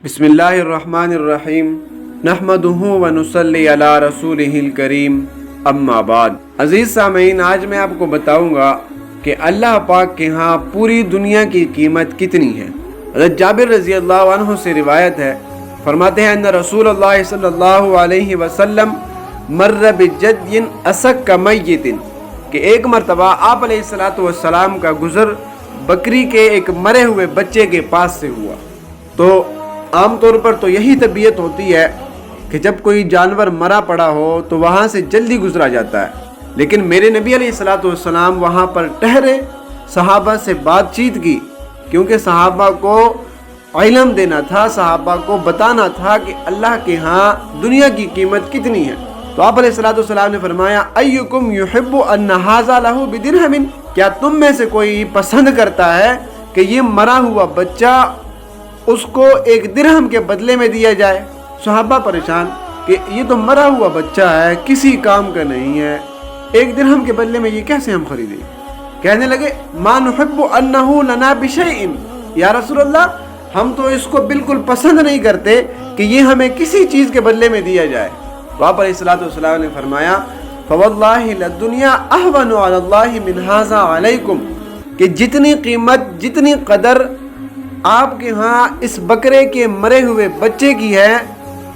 बिस्मिल्लाहिर्रहमानिर्रहीम नहमदुहु व नुसल्ली अला रसूलिहिल करीम अम्मा बाद। अजीज सामीन, आज मैं आपको बताऊंगा कि अल्लाह पाक के यहाँ पूरी दुनिया की कीमत कितनी है। हज़रत जाबिर रज़ी अल्लाह अन्हु से रिवायत है, फरमाते हैं अन्ना रसूलुल्लाह सल्लल्लाहु अलैहि वसल्लम मर्र बिजद्यिन असक मय्यतिन, कि एक मरतबा आप अलैहिस्सलातु वस्सलाम का गुज़र बकरी के एक मरे हुए बच्चे के पास से हुआ। तो आम तौर पर तो यही तबीयत होती है कि जब कोई जानवर मरा पड़ा हो तो वहाँ से जल्दी गुजरा जाता है, लेकिन मेरे नबी अलैहिस्सलातु वस्सलाम वहाँ पर ठहरे, सहाबा से बातचीत की, क्योंकि सहाबा को इल्म देना था, सहाबा को बताना था कि अल्लाह के यहाँ दुनिया की कीमत कितनी है। तो आप अलैहिस्सलातु वस्सलाम ने फरमाया, अय्युकुम युहिब्बु अन्न हाज़ा लहु बिदिरहमिन, क्या तुम में से कोई पसंद करता है कि ये मरा हुआ बच्चा उसको एक दिरहम के बदले में दिया जाए। सहाबा परेशान कि ये तो मरा हुआ बच्चा है, किसी काम का नहीं है, एक दिरहम के बदले में ये कैसे हम खरीदें। कहने लगे, मा नुहिब्बु अन्नहु लना बिशैइन, या रसूलल्लाह हम तो इसको बिल्कुल पसंद नहीं करते कि ये हमें किसी चीज़ के बदले में दिया जाए। तो आप अलैहिस्सलातु वस्सलाम ने फरमाया, फवल्लाहि लद्दुनिया अहवनु अलल्लाहि मिन हाज़ा अलैकुम, कि जितनी कीमत जितनी कदर आपके यहाँ इस बकरे के मरे हुए बच्चे की है,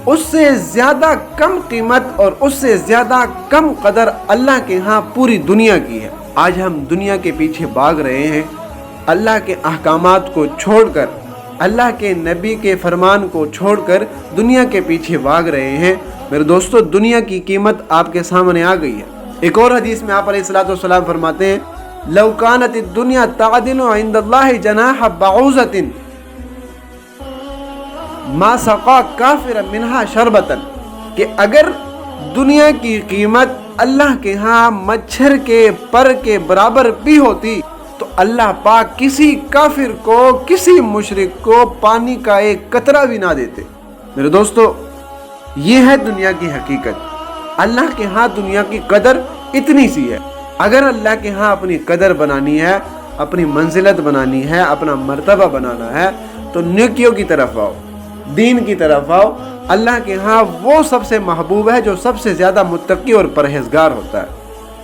उससे ज़्यादा कम कीमत और उससे ज़्यादा कम कदर अल्लाह के यहाँ पूरी दुनिया की है। आज हम दुनिया के पीछे भाग रहे हैं, अल्लाह के अहकामात को छोड़कर, अल्लाह के नबी के फरमान को छोड़कर दुनिया के पीछे भाग रहे हैं। मेरे दोस्तों, दुनिया की कीमत आपके सामने आ गई है। एक और हदीस में आप अलैहिस्सलातु वस्सलाम फरमाते हैं, लौ कानत दुनिया तादिलु इंदल्लाहि जनाह बाउज़तिन मा सक़ा काफिर मिनहा शरबतन, कि अगर दुनिया की कीमत अल्लाह के यहाँ मच्छर के पर के बराबर भी होती तो अल्लाह पाक किसी काफिर को, किसी मुशरिक को पानी का एक कतरा भी ना देते। मेरे दोस्तों, ये है दुनिया की हकीकत। अल्लाह के यहाँ दुनिया की कदर इतनी सी है। अगर अल्लाह के यहाँ अपनी कदर बनानी है, अपनी मंजिलत बनानी है, अपना मर्तबा बनाना है, तो नेकियों की तरफ आओ, दीन की तरफ आओ। अल्लाह के यहाँ वो सबसे महबूब है जो सबसे ज़्यादा मुत्तकी और परहेजगार होता है।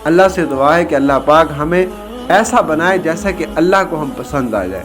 अल्लाह से दुआ है कि अल्लाह पाक हमें ऐसा बनाए जैसा कि अल्लाह को हम पसंद आ जाए।